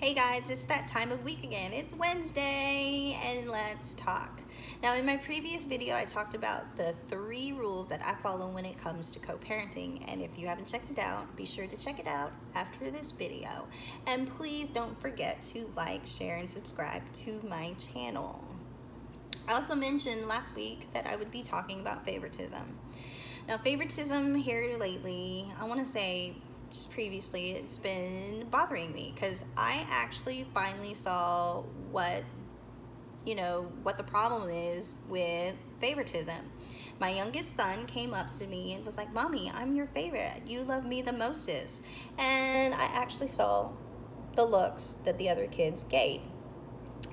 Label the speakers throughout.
Speaker 1: Hey guys, it's that time of week again. It's Wednesday and let's talk. Now, in my previous video, I talked about the 3 rules that I follow when it comes to co-parenting. And if you haven't checked it out, be sure to check it out after this video. And please don't forget to like, share, and subscribe to my channel. I also mentioned last week that I would be talking about favoritism. Now, favoritism here lately, I want to say just previously, it's been bothering me because I actually finally saw what the problem is with favoritism. My youngest son came up to me and was like, "Mommy, I'm your favorite. You love me the mostest." And I actually saw the looks that the other kids gave.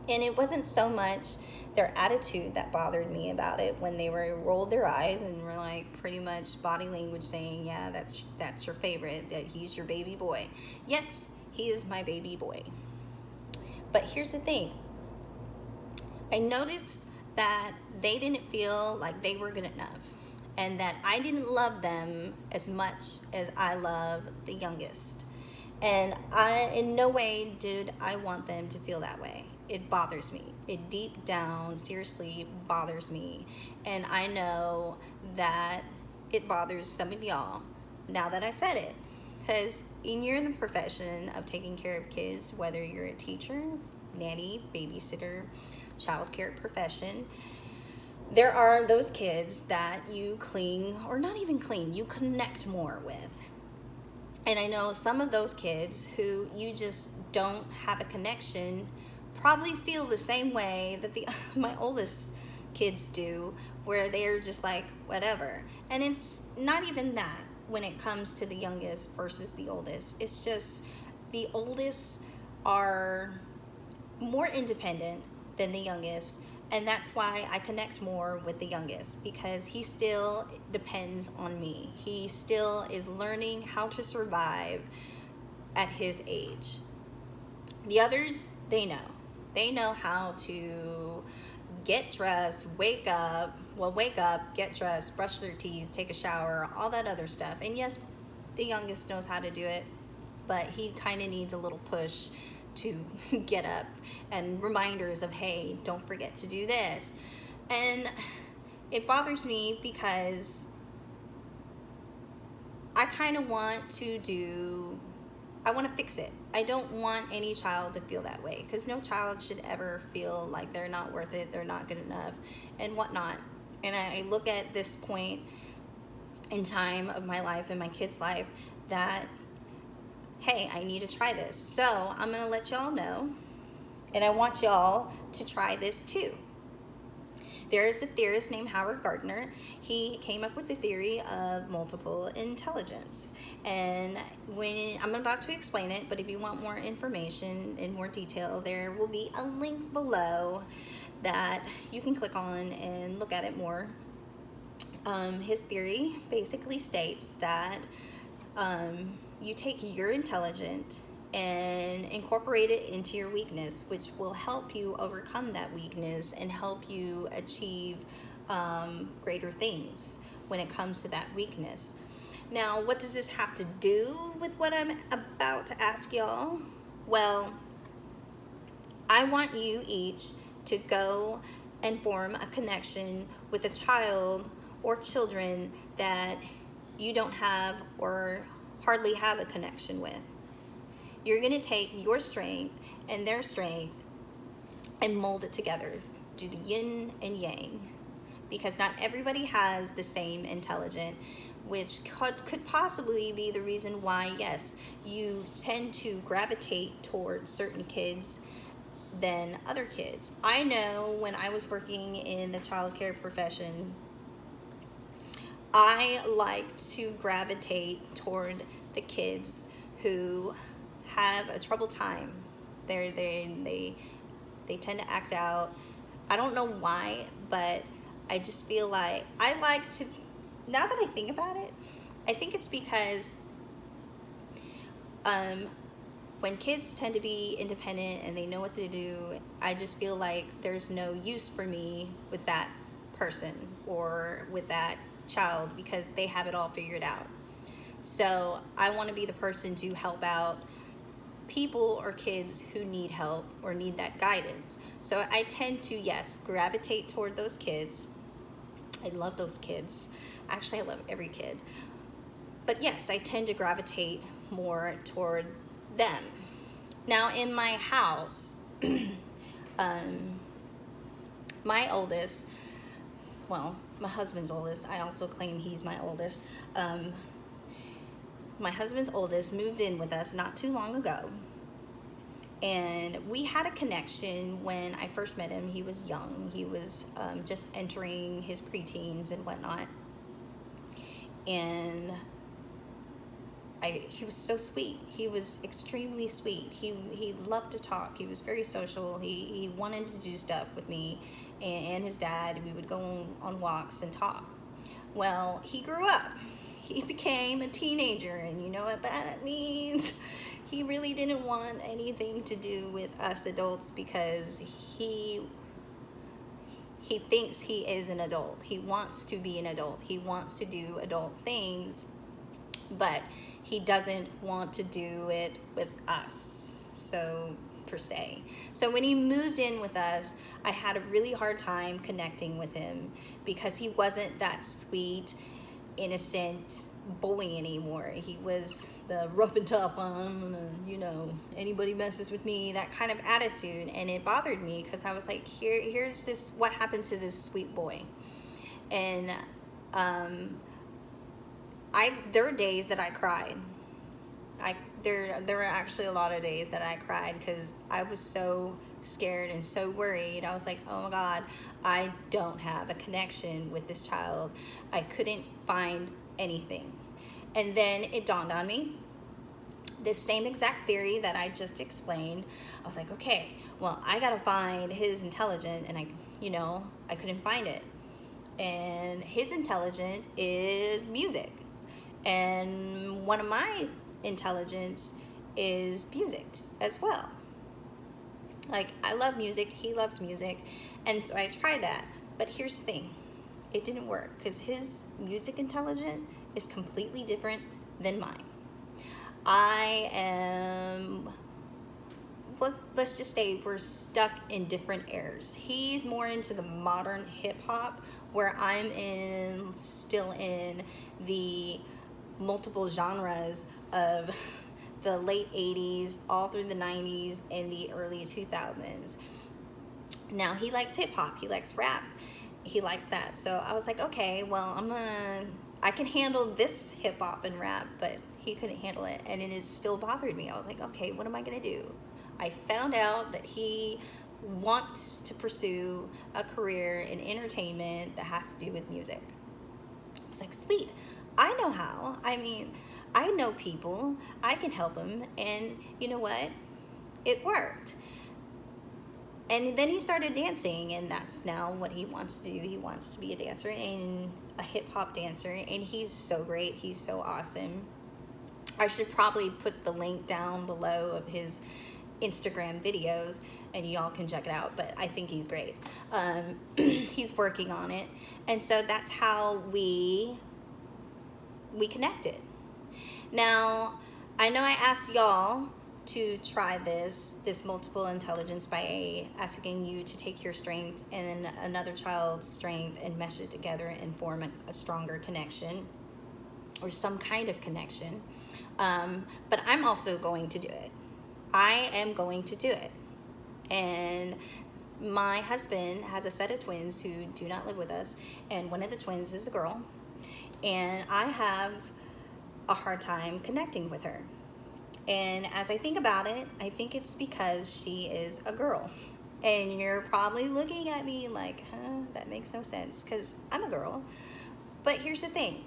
Speaker 1: And it wasn't so much their attitude that bothered me about it when they rolled their eyes and were like pretty much body language saying, "Yeah, that's your favorite, that he's your baby boy." Yes, he is my baby boy. But here's the thing. I noticed that they didn't feel like they were good enough and that I didn't love them as much as I love the youngest. And in no way did I want them to feel that way. It bothers me. It deep down seriously bothers me. And I know that it bothers some of y'all now that I said it. Because you're in the profession of taking care of kids, whether you're a teacher, nanny, babysitter, child care profession, there are those kids that you cling, or not even cling, you connect more with. And I know some of those kids who you just don't have a connection probably feel the same way that my oldest kids do, where they're just like, whatever. And it's not even that when it comes to the youngest versus the oldest. It's just the oldest are more independent than the youngest. And that's why I connect more with the youngest, because he still depends on me. He still is learning how to survive at his age. The others, they know. They know how to get dressed, wake up, get dressed, brush their teeth, take a shower, all that other stuff. And yes, the youngest knows how to do it, but he kind of needs a little push to get up and reminders of, hey, don't forget to do this. And it bothers me because I kind of want to fix it. I don't want any child to feel that way, because no child should ever feel like they're not worth it, they're not good enough, and whatnot. And I look at this point in time of my life and my kid's life that, hey, I need to try this. So I'm going to let y'all know, and I want y'all to try this too. There is a theorist named Howard Gardner. He came up with the theory of multiple intelligence. And I'm about to explain it, but if you want more information in more detail, there will be a link below that you can click on and look at it more. His theory basically states that you take your intelligence and incorporate it into your weakness, which will help you overcome that weakness and help you achieve greater things when it comes to that weakness. Now, what does this have to do with what I'm about to ask y'all? Well, I want you each to go and form a connection with a child or children that you don't have or hardly have a connection with. You're going to take your strength and their strength and mold it together. Do the yin and yang. Because not everybody has the same intelligence, which could possibly be the reason why, yes, you tend to gravitate towards certain kids than other kids. I know when I was working in the child care profession, I like to gravitate toward the kids who have a troubled time. They tend to act out. I don't know why, but I just feel like I like to, now that I think about it, I think it's because when kids tend to be independent and they know what to do, I just feel like there's no use for me with that person or with that child because they have it all figured out. So I want to be the person to help out people or kids who need help or need that guidance. So I tend to, yes, gravitate toward those kids. I love those kids. Actually, I love every kid. But yes, I tend to gravitate more toward them. Now, in my house, my oldest, well, my husband's oldest, I also claim he's my oldest. My husband's oldest moved in with us not too long ago. And we had a connection when I first met him. He was young. He was just entering his preteens and whatnot. And he was so sweet. He was extremely sweet. He loved to talk. He was very social. He wanted to do stuff with me and his dad. We would go on walks and talk. Well, he grew up. He became a teenager, and you know what that means? He really didn't want anything to do with us adults because he thinks he is an adult. He wants to be an adult. He wants to do adult things, but he doesn't want to do it with us, so per se. So when he moved in with us, I had a really hard time connecting with him because he wasn't that sweet, innocent boy anymore. He was the rough and tough, I'm gonna, anybody messes with me, that kind of attitude. And it bothered me because I was like, here's this, what happened to this sweet boy? And there were days that I cried. There were actually a lot of days that I cried because I was so scared and so worried. I was like, oh my God, I don't have a connection with this child. I couldn't find anything. And then it dawned on me, this same exact theory that I just explained. I was like, okay, well, I gotta find his intelligence, and I couldn't find it. And his intelligence is music. And one of my intelligence is music as well. Like, I love music, he loves music, and so I tried that. But here's the thing, it didn't work because his music intelligence is completely different than mine. Let's just say we're stuck in different eras. He's more into the modern hip hop, where I'm still in the multiple genres of the late 80s, all through the 90s, and the early 2000s. Now, he likes hip hop, he likes rap, he likes that. So I was like, okay, well, I can handle this hip hop and rap, but he couldn't handle it, and it still bothered me. I was like, okay, what am I gonna do? I found out that he wants to pursue a career in entertainment that has to do with music. I was like, sweet, I know how. I know people, I can help him, and you know what? It worked. And then he started dancing, and that's now what he wants to do. He wants to be a dancer, and a hip-hop dancer, and he's so great. He's so awesome. I should probably put the link down below of his Instagram videos, and y'all can check it out, but I think he's great. He's working on it, and so that's how we connected. Now, I know I asked y'all to try this multiple intelligence by asking you to take your strength and another child's strength and mesh it together and form a stronger connection or some kind of connection. But I'm also going to do it. I am going to do it. And my husband has a set of twins who do not live with us, and one of the twins is a girl, and I have a hard time connecting with her. And as I think about it, I think it's because she is a girl. And you're probably looking at me like, that makes no sense, because I'm a girl. But here's the thing.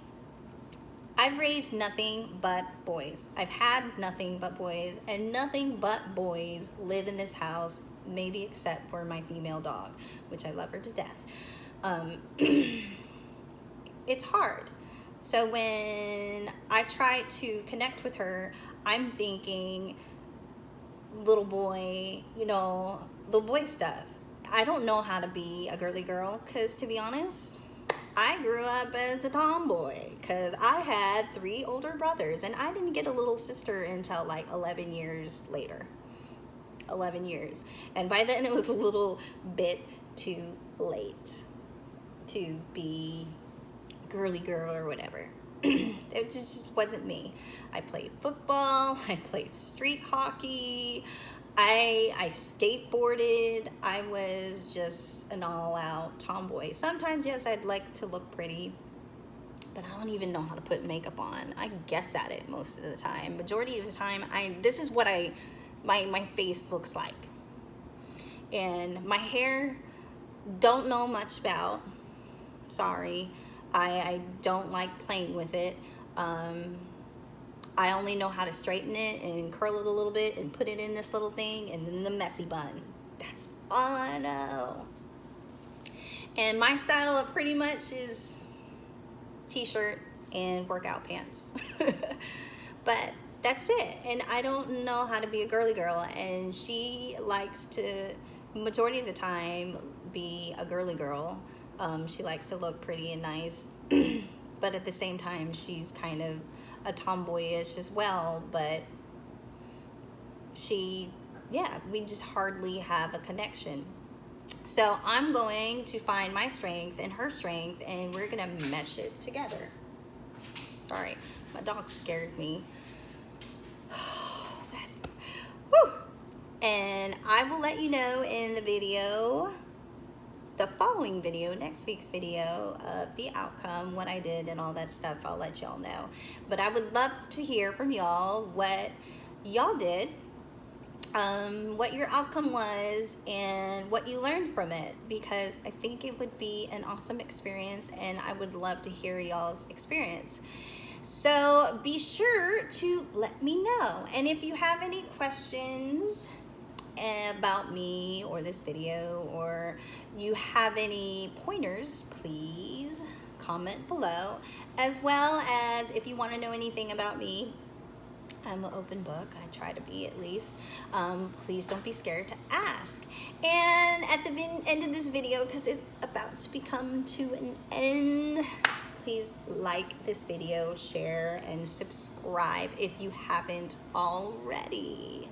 Speaker 1: I've raised nothing but boys. I've had nothing but boys, and nothing but boys live in this house, maybe except for my female dog, which I love her to death. It's hard. So when I try to connect with her, I'm thinking little boy, little boy stuff. I don't know how to be a girly girl because, to be honest, I grew up as a tomboy because I had 3 older brothers, and I didn't get a little sister until like 11 years later. 11 years. And by then it was a little bit too late to be girly girl or whatever. It just wasn't me. I played football, I played street hockey, I skateboarded. I was just an all-out tomboy. Sometimes, yes, I'd like to look pretty, but I don't even know how to put makeup on. I guess at it most of the time. Majority of the time, this is what my face looks like. And my hair, don't know much about. Sorry. I don't like playing with it. I only know how to straighten it and curl it a little bit and put it in this little thing and then the messy bun. That's all I know. And my style of pretty much is t-shirt and workout pants. But that's it. And I don't know how to be a girly girl. And she likes to, majority of the time, be a girly girl. She likes to look pretty and nice. But at the same time, she's kind of a tomboyish as well. But we just hardly have a connection. So I'm going to find my strength and her strength, and we're gonna mesh it together. Sorry, my dog scared me. Woo! And I will let you know in the video, the following video, next week's video, of the outcome, what I did and all that stuff. I'll let y'all know. But I would love to hear from y'all what y'all did, what your outcome was, and what you learned from it, because I think it would be an awesome experience, and I would love to hear y'all's experience. So be sure to let me know. And if you have any questions about me or this video, or you have any pointers, please comment below. As well as if you want to know anything about me, I'm an open book. I try to be, at least. Please don't be scared to ask. And at the end of this video, because it's about to become to an end, please like this video, share, and subscribe if you haven't already.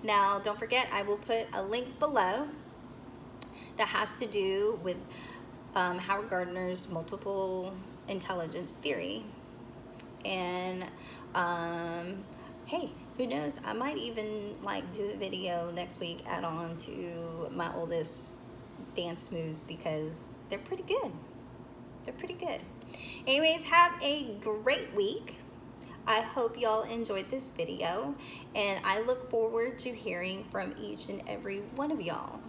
Speaker 1: Now, don't forget, I will put a link below that has to do with Howard Gardner's multiple intelligence theory. And hey, who knows? I might even do a video next week, add on to my oldest dance moves, because they're pretty good. They're pretty good. Anyways, have a great week. I hope y'all enjoyed this video, and I look forward to hearing from each and every one of y'all.